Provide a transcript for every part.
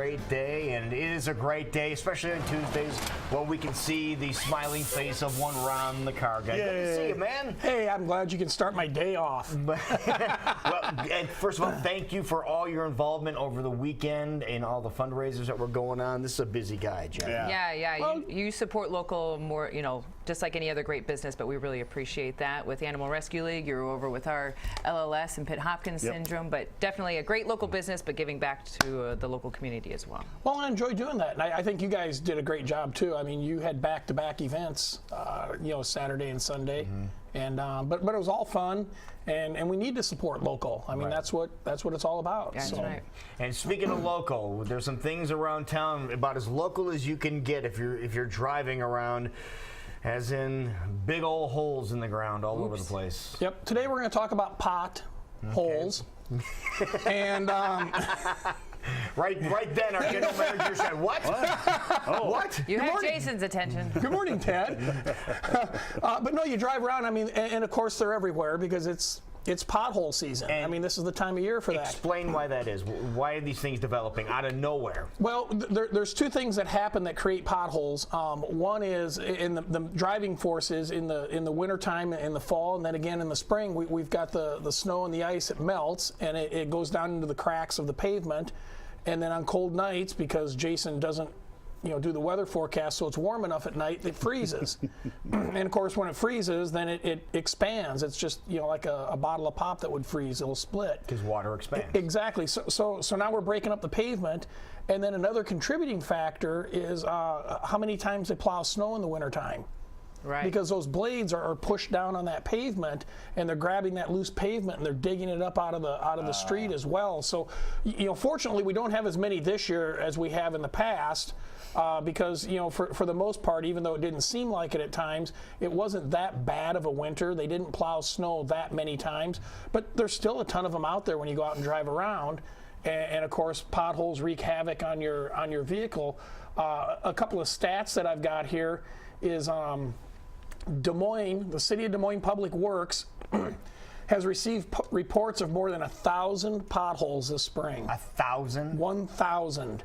great day, and it is a great day, especially on Tuesdays when we can see the smiling face of one Ron the car guy. Good to see you, man. Hey, I'm glad you can start my day off. Well, and first of all, thank you for all your involvement over the weekend and all the fundraisers that were going on. This is a busy guy, Jeff. Yeah. Well, you support local more, just like any other great business, but we really appreciate that. With the Animal Rescue League, you're over with our LLS and Pitt-Hopkins syndrome, but definitely a great local business, but giving back to the local community as well. Well, I enjoy doing that, and I think you guys did a great job too. I mean, you had back-to-back events, Saturday and Sunday, and but it was all fun, and we need to support local. I mean, that's what it's all about. Yeah, that's right. And speaking of local, there's some things around town about as local as you can get if you're driving around. As in big old holes in the ground all over the place. Yep. Today we're going to talk about potholes. And right then, our general manager said, "What? What?" You had Jason's attention. Good morning, Ted. But no, you drive around. I mean, and of course they're everywhere because it's pothole season. And I mean, this is the time of year for that. Explain why that is. Why are these things developing out of nowhere? Well, there's two things that happen that create potholes. One is in the driving forces in the wintertime, in the fall, and then again in the spring, we've got the snow and the ice. It melts, and it goes down into the cracks of the pavement. And then on cold nights, because Jason doesn't do the weather forecast so it's warm enough at night, it freezes. And of course when it freezes, then it expands. It's just like a bottle of pop that would freeze. It'll split because water expands. Exactly. So now we're breaking up the pavement. And then another contributing factor is how many times they plow snow in the wintertime. Right. Because those blades are pushed down on that pavement, and they're grabbing that loose pavement and they're digging it up out of the street as well. So fortunately we don't have as many this year as we have in the past. Because for the most part, even though it didn't seem like it at times, it wasn't that bad of a winter. They didn't plow snow that many times, but there's still a ton of them out there when you go out and drive around. And of course, potholes wreak havoc on your vehicle. A couple of stats that I've got here is Des Moines, the city of Des Moines Public Works, has received reports of more than 1,000 potholes this spring. 1,000? 1,000,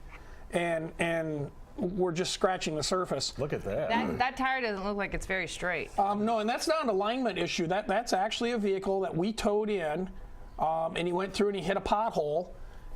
and we're just scratching the surface. Look at that. That tire doesn't look like it's very straight. No, and that's not an alignment issue. That's actually a vehicle that we towed in, and he went through and he hit a pothole,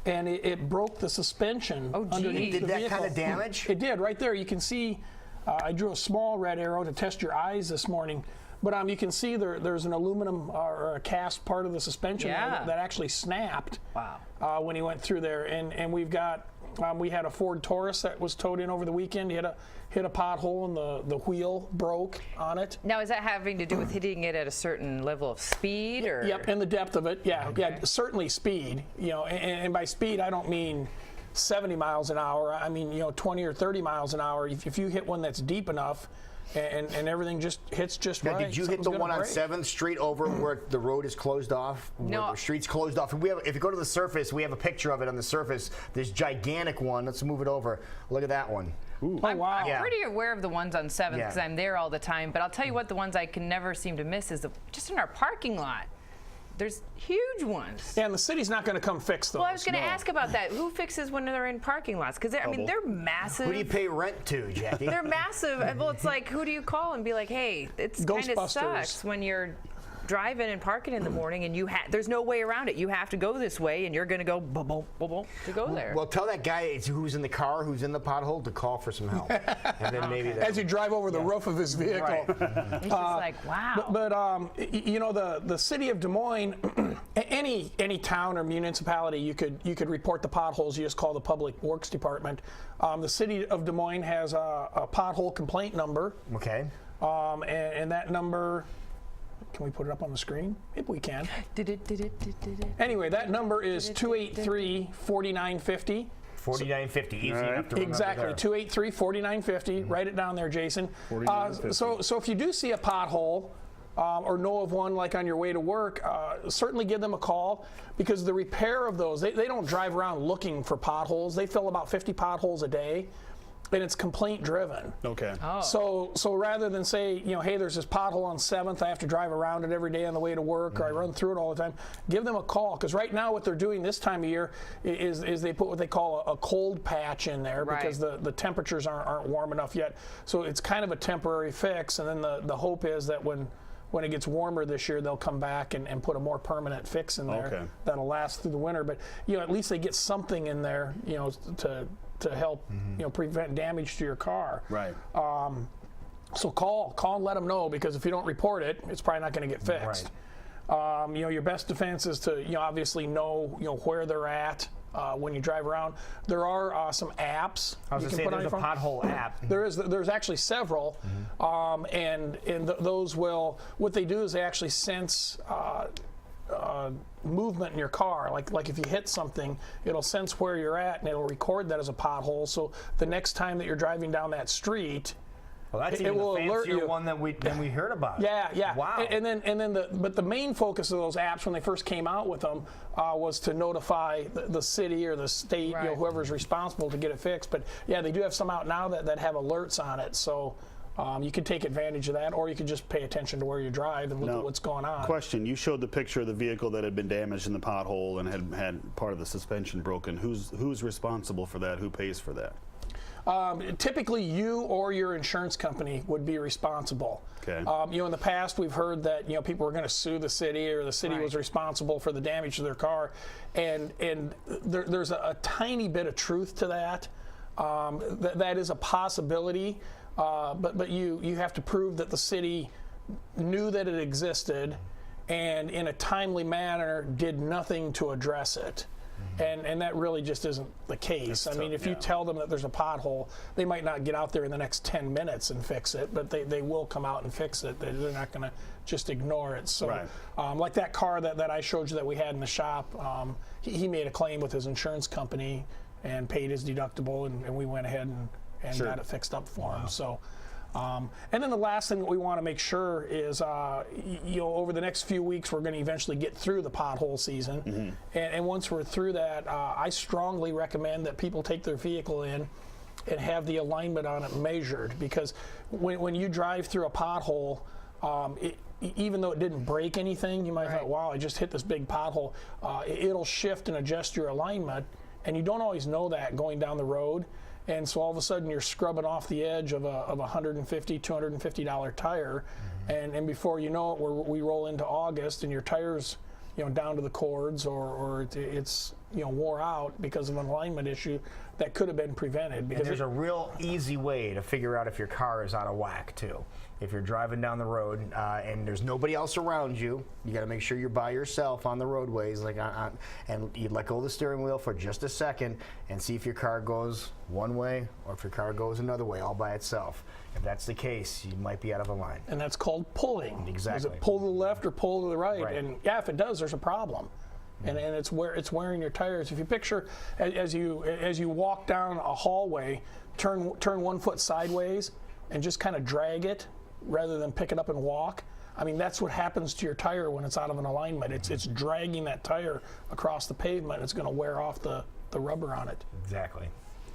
and it broke the suspension underneath the vehicle. Did that kind of damage? It did. Right there, you can see. I drew a small red arrow to test your eyes this morning, but you can see there's an aluminum or a cast part of the suspension that actually snapped. Wow. When he went through there, and we've got. We had a Ford Taurus that was towed in over the weekend. He hit a pothole and the wheel broke on it. Now, is that having to do with hitting it at a certain level of speed, or? Yep, and the depth of it. Yeah, okay. Yeah, certainly speed. And by speed I don't mean 70 miles an hour. I mean 20 or 30 miles an hour. If you hit one that's deep enough. And everything just hits just now, right. Did you hit the one on 7th Street over where the road is closed off? No. Where the street's closed off. If you go to the surface, we have a picture of it on the surface. This gigantic one. Let's move it over. Look at that one. Ooh. Oh, wow. I'm pretty aware of the ones on 7th because I'm there all the time. But I'll tell you what, the ones I can never seem to miss is just in our parking lot. There's huge ones. Yeah, and the city's not going to come fix those. Well, I was going to ask about that. Who fixes when they're in parking lots? Because they're massive. Who do you pay rent to, Jackie? They're massive. Well, it's like, who do you call and be like, hey, it's kind of sucks when you're driving and parking in the morning and there's no way around it. You have to go this way and you're going to go to go there. Well, tell that guy who's in the car, who's in the pothole, to call for some help. And then maybe as you drive over the roof of his vehicle. Right. It's just like, wow. But the city of Des Moines, any town or municipality, you could report the potholes. You just call the Public Works Department. The city of Des Moines has a pothole complaint number. Okay. And that number. Can we put it up on the screen? If we can. Anyway, that number is 283-4950. 4950, easy enough to remember. Exactly, 283-4950. Write it down there, Jason. So if you do see a pothole or know of one like on your way to work, certainly give them a call, because the repair of those, they don't drive around looking for potholes. They fill about 50 potholes a day. but it's complaint driven. Okay. Oh. So rather than say, hey, there's this pothole on 7th, I have to drive around it every day on the way to work, or I run through it all the time, give them a call. Because right now what they're doing this time of year is they put what they call a cold patch in there because the temperatures aren't warm enough yet. So it's kind of a temporary fix, and then the hope is that when it gets warmer this year, they'll come back and put a more permanent fix in there that'll last through the winter. But at least they get something in there, to help prevent damage to your car. Right. So call and let them know, because if you don't report it, it's probably not going to get fixed. Right. Your best defense is to obviously know where they're at. When you drive around, there are some apps. I was going to say there's a pothole app. There's actually several, and those will, what they do is they actually sense movement in your car. Like if you hit something, it'll sense where you're at and it'll record that as a pothole. So the next time that you're driving down that street, well, that's it even will the alert fancier you. one than we heard about. Yeah. Wow. And then but the main focus of those apps when they first came out with them was to notify the city or the state, whoever's responsible to get it fixed. But yeah, they do have some out now that have alerts on it. So you can take advantage of that, or you can just pay attention to where you drive and look at what's going on. Question: you showed the picture of the vehicle that had been damaged in the pothole and had part of the suspension broken. Who's responsible for that? Who pays for that? Typically, you or your insurance company would be responsible. Okay. In the past, we've heard that people were going to sue the city, or the city was responsible for the damage to their car, and there's a tiny bit of truth to that. That is a possibility, but you have to prove that the city knew that it existed, and in a timely manner did nothing to address it. And that really just isn't the case. I mean, if you tell them that there's a pothole, they might not get out there in the next 10 minutes and fix it, but they will come out and fix it. They're not going to just ignore it. So, like that car that I showed you that we had in the shop, he made a claim with his insurance company and paid his deductible, and we went ahead and got it fixed up for him. So. And then the last thing that we want to make sure is, over the next few weeks, we're going to eventually get through the pothole season. And once we're through that, I strongly recommend that people take their vehicle in and have the alignment on it measured, because when you drive through a pothole, even though it didn't break anything, you might think, wow, I just hit this big pothole. It'll shift and adjust your alignment, and you don't always know that going down the road. And so all of a sudden you're scrubbing off the edge of a $150, $250 tire, and before you know it, we roll into August and your tire's down to the cords, or it's wore out because of an alignment issue that could have been prevented. Because and there's a real easy way to figure out if your car is out of whack too. If you're driving down the road and there's nobody else around you, you got to make sure you're by yourself on the roadways, and you let go of the steering wheel for just a second and see if your car goes one way or if your car goes another way all by itself. If that's the case, you might be out of a line. And that's called pulling. Exactly. Is it pull to the left or pull to the right? And yeah, if it does, there's a problem. And it's wearing your tires. If you picture as you walk down a hallway, turn 1 foot sideways and just kind of drag it rather than pick it up and walk. I mean, that's what happens to your tire when it's out of an alignment. It's dragging that tire across the pavement. It's going to wear off the rubber on it. Exactly.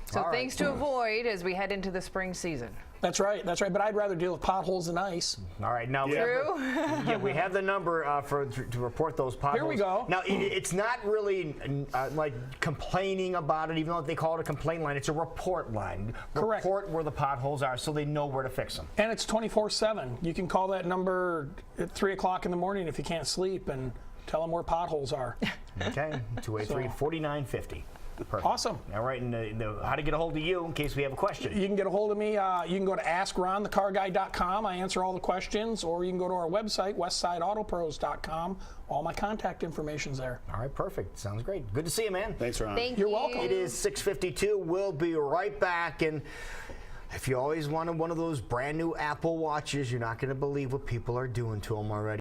So things to avoid as we head into the spring season. That's right. But I'd rather deal with potholes than ice. All right, now we have the number to report those potholes. Here we go. Now it's not really like complaining about it, even though they call it a complaint line. It's a report line. Correct. Report where the potholes are, so they know where to fix them. And it's 24/7. You can call that number at 3 o'clock in the morning if you can't sleep and tell them where potholes are. Okay, 283-4950. Perfect. Awesome. All right, and how to get a hold of you in case we have a question. You can get a hold of me. You can go to AskRonTheCarGuy.com. I answer all the questions, or you can go to our website, WestsideAutoPros.com. All my contact information's there. All right, perfect. Sounds great. Good to see you, man. Thanks, Ron. Thank You're you. welcome. It is 6:52. We'll be right back. And if you always wanted one of those brand new Apple Watches, you're not going to believe what people are doing to them already.